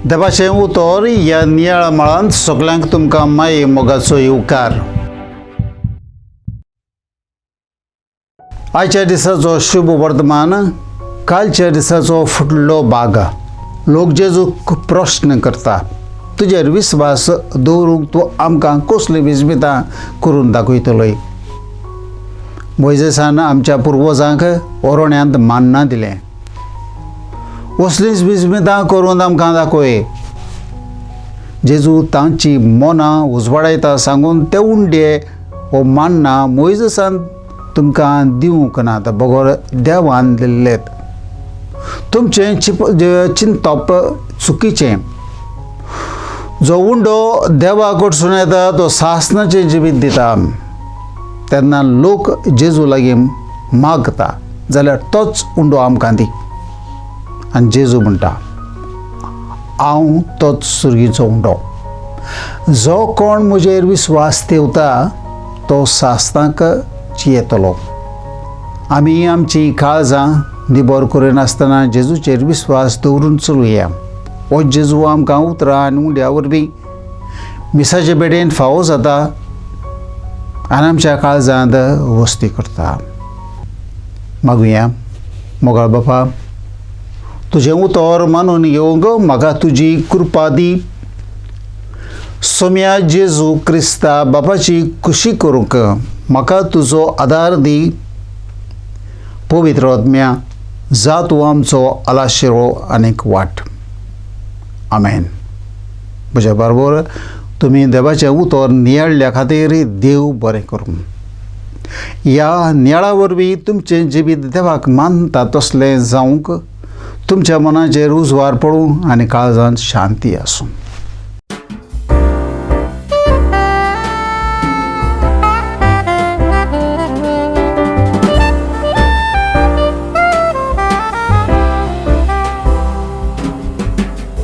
देवाचें उतर ह्या नियाळ मळांत सगळ्यांक तुमकां माये मोगाचो येवकार. आयच्या दिसाचो शुभ वर्तमान, कालच्या दिसाचो फुडलो भाग. लोक जेजूक प्रश्न करता, तुजेर विस्वास दवरूंक तूं आमकां कसली विस्मितां करून दाखयतलोय. मोइजेसान आमच्या पुर्वजांक ओरोण्यांत मान्ना दिलें. असलींच विस्मितां करून आमकां दाखय. जेजू तांची मनां उजवाडायता सांगून ते उंडे हो मान्ना मोइजेसान तुमकां दिवंक नात, बगोर देवान दिल्लेत. तुमचें चिंतप चुकीचें. जो उंडो देवा कडसून येता तो सासणाचें जिवीत दिता. तेन्ना लोक जेजू लागीं मागता जाल्यार तोच उंडो आमकां दी. आनी जेजू म्हणटा, हांव तोच सुरगीचो उंडो. जो कोण म्हजेर विस्वास ठेवता तो सासणाक जियेतलो. आमी आमची काळजां निबर करिनासतना जेजूचेर विस्वास दवरून चलुया. हो जेजू आमकां उतरां आनी उंड्या वरवीं मिसाचे बेडेन फावो जाता आनी आमच्या काळजांत वस्ती करता. मागुया. मोगाळ बापा, तुजें उतर मानून घेवंक म्हाका तुजी कृपा दी. सोम्या जेजू क्रिस्ता बापाची खुशी करूंक म्हाका तुजो आदार दी. पवित्र आत्म्या, जा तूं आमचो आलाशिरो आनीक वाट. आमेन. म्हज्या बरोबर तुमी देवाचें उतर नियाळ्या खातीर देव बरें करूं. ह्या नियाळा वरवीं तुमचें जिवीत देवाक मानता तसलें जावंक, तुमच्या मनाचेर उजवार पडूं आनी काळजांत शांती आसूं.